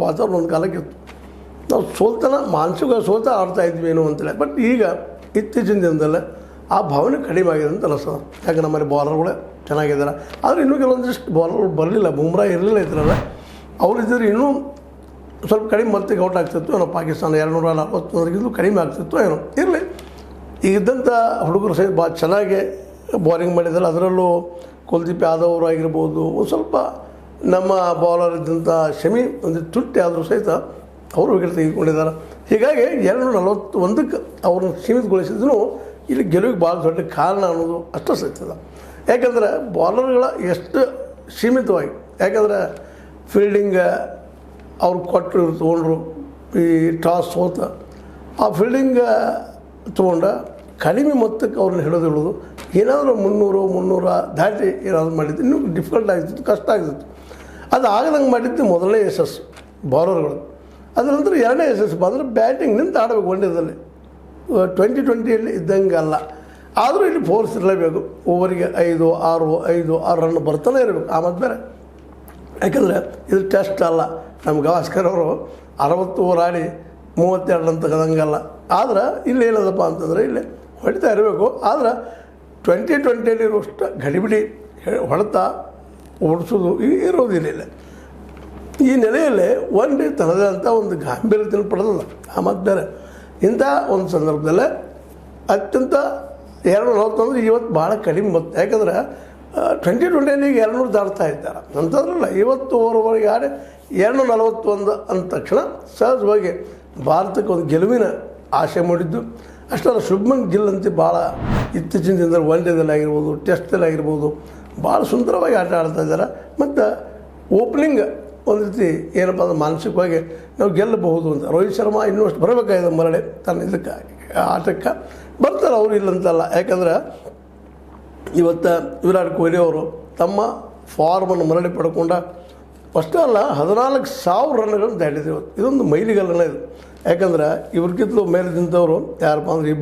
ವಾತಾವರಣ ಒಂದು ಕಾಲಕ್ಕಿತ್ತು. ನಾವು ಸೋಲ್ತನ ಮಾನಸಿಕ ಸೋತ ಆಡ್ತಾ ಇದ್ವಿ ಏನು ಅಂತೇಳಿ. ಬಟ್ ಈಗ ಇತ್ತೀಚಿನ ದಿನದಲ್ಲೇ ಆ ಭಾವನೆ ಕಡಿಮೆ ಆಗಿದೆ ಅಂತ ಅನಿಸ್ತದೆ. ಯಾಕೆ ನಮ್ಮಲ್ಲಿ ಬಾಲರ್ಗಳೇ ಚೆನ್ನಾಗಿದ್ದಾರೆ. ಆದರೆ ಇನ್ನೂ ಕೆಲವೊಂದಿಷ್ಟು ಬಾಲರ್ಗಳು ಬರಲಿಲ್ಲ. ಬುಮ್ರಾ ಇರಲಿಲ್ಲ ಇದ್ರಲ್ಲ, ಅವರಿದ್ದರೆ ಇನ್ನೂ ಸ್ವಲ್ಪ ಕಡಿಮೆ ಮತ್ತಿಗೆ ಔಟ್ ಆಗ್ತಿತ್ತು ಏನೋ. ಪಾಕಿಸ್ತಾನ 241 ಕಡಿಮೆ ಆಗ್ತಿತ್ತು ಏನೋ. ಇರಲಿ, ಈಗ ಇದ್ದಂಥ ಹುಡುಗರು ಸಹಿತ ಭಾಳ ಚೆನ್ನಾಗಿ ಬೌಲಿಂಗ್ ಮಾಡಿದ್ದಾರೆ. ಅದರಲ್ಲೂ ಕುಲ್ದೀಪ್ ಯಾದವ್ ಅವರು ಆಗಿರ್ಬೋದು, ಒಂದು ಸ್ವಲ್ಪ ನಮ್ಮ ಬೌಲರ್ ಇದ್ದಂಥ ಶಮಿ ಒಂದು ತುಟ್ಟಿ ಆದರೂ ಸಹಿತ ಅವರು ವಿಕೆಟ್ ತೆಗೆದುಕೊಂಡಿದ್ದಾರೆ. ಹೀಗಾಗಿ 241ಕ್ಕೆ ಅವ್ರನ್ನ ಸೀಮಿತಗೊಳಿಸಿದ್ರು ಇಲ್ಲಿ ಗೆಲುವಿಗೆ ಭಾಳ ದೊಡ್ಡ ಕಾರಣ ಅನ್ನೋದು ಅಷ್ಟು ಸತ್ಯದ. ಯಾಕಂದರೆ ಬೌಲರ್ಗಳ ಎಷ್ಟು ಸೀಮಿತವಾಗಿ, ಯಾಕಂದರೆ ಫೀಲ್ಡಿಂಗ್ ಅವ್ರು ಕೊಟ್ಟರು ತೊಗೊಂಡ್ರು, ಈ ಟಾಸ್ ಸೋತ ಆ ಫೀಲ್ಡಿಂಗ್ ತೊಗೊಂಡ ಕಡಿಮೆ ಮೊತ್ತಕ್ಕೆ ಅವ್ರನ್ನ ಹಿಡಿದಿಡೋದು. ಏನಾದರೂ 300 ದಾಟಿ ಏನಾದರೂ ಮಾಡಿದ್ದು ಇನ್ನೂ ಡಿಫಿಕಲ್ಟ್ ಆಗ್ತಿತ್ತು, ಕಷ್ಟ ಆಗ್ತಿತ್ತು. ಅದು ಆಗದಂಗೆ ಮಾಡಿದ್ದು ಮೊದಲನೇ ಯಶಸ್ಸು ಬೌಲರ್ಗಳು. ಅದರ ನಂತರ ಎರಡನೇ ಯಶಸ್ಸು ಬಂದರೆ ಬ್ಯಾಟಿಂಗ್ ನಿಂತು ಆಡಬೇಕು ಒಳ್ಳೆಯದಲ್ಲಿ. 2020 ಇದ್ದಂಗೆ ಅಲ್ಲ. ಆದರೂ ಇಲ್ಲಿ ಫೋರ್ಸ್ ಇರಲೇಬೇಕು. ಓವರಿಗೆ 5-6 ರನ್ ಬರ್ತಾನೆ ಇರಬೇಕು. ಆ ಮತ್ತು ಬೇರೆ, ಯಾಕಂದರೆ ಇದು ಟೆಸ್ಟ್ ಅಲ್ಲ. ನಮ್ಮ ಗವಾಸ್ಕರ್ ಅವರು 60 ಓವರ್ ಆಡಿ 32 ರನ್ ತೆಗೆದಂಗಲ್ಲ. ಆದ್ರೆ ಇಲ್ಲಿ ಏನದಪ್ಪ ಅಂತಂದರೆ ಇಲ್ಲಿ ಹೊಡಿತಾ ಇರಬೇಕು. ಆದ್ರೆ 2020 ಇರುವಷ್ಟು ಗಡಿಬಿಡಿ ಹೊಡೆತ ಓಡಿಸೋದು ಇರೋದಿಲ್ಲ. ಈ ನೆಲೆಯಲ್ಲಿ ಒನ್ ಡೇ ತನ್ನದಂಥ ಒಂದು ಗಾಂಭೀರ್ಯತೆಯನ್ನು ಪಡೆದಲ್ಲ. ಆ ಮತ್ತು ಬೇರೆ ಇಂಥ ಒಂದು ಸಂದರ್ಭದಲ್ಲೇ ಅತ್ಯಂತ 240 ಇವತ್ತು ಭಾಳ ಕಡಿಮೆ ಬಂತು. ಯಾಕಂದ್ರೆ 2020 200 ದಾಟ್ತಾ ಇದ್ದಾರೆ ಅಂಥದ್ರಲ್ಲ. 50 ಓವರ್ವರೆಗೆ ಆಡಿ 241 ಅಂದ ತಕ್ಷಣ ಸಹಜವಾಗಿ ಭಾರತಕ್ಕೆ ಒಂದು ಗೆಲುವಿನ ಆಶೆ ಮೂಡಿದ್ದು. ಅಷ್ಟಲ್ಲ, ಶುಭ್ಮನ್ ಗಿಲ್ ಅಂತ ಭಾಳ ಇತ್ತೀಚಿನ ದಿನದಲ್ಲಿ ಒನ್ ಡೇದಲ್ಲಿ ಆಗಿರ್ಬೋದು, ಟೆಸ್ಟಲ್ಲಿ ಆಗಿರ್ಬೋದು ಭಾಳ ಸುಂದರವಾಗಿ ಆಟ ಆಡ್ತಾ ಇದ್ದಾರೆ. ಮತ್ತು ಓಪನಿಂಗ್ ಒಂದು ರೀತಿ ಏನಪ್ಪ ಅಂದ್ರೆ ಮಾನಸಿಕವಾಗಿ ನಾವು ಗೆಲ್ಲಬಹುದು ಅಂತ. ರೋಹಿತ್ ಶರ್ಮಾ ಇನ್ನೂ ಅಷ್ಟು ಬರಬೇಕಾಗಿದೆ ಮರಳಿ ತನ್ನ ಇದಕ್ಕೆ ಆಟಕ್ಕೆ ಬರ್ತಾರೆ, ಅವರು ಇಲ್ಲಂತಲ್ಲ. ಯಾಕಂದ್ರೆ ಇವತ್ತು ವಿರಾಟ್ ಕೊಹ್ಲಿ ಅವರು ತಮ್ಮ ಫಾರ್ಮನ್ನು ಮರಳಿ ಪಡ್ಕೊಂಡ ಅಷ್ಟೇ ಅಲ್ಲ 14,000 ರನ್ಗಳನ್ನು ದಾಟಿದೆ ಇವತ್ತು. ಇದೊಂದು ಮೈಲಿಗಲ್ಲನೇ ಇದು. ಯಾಕಂದ್ರೆ ಇವ್ರಿಗಿಂತಲೂ ಮೇಲೆ ನಿಂತವರು ಯಾರಪ್ಪ ಅಂದ್ರೆ ಇಬ್ಬರು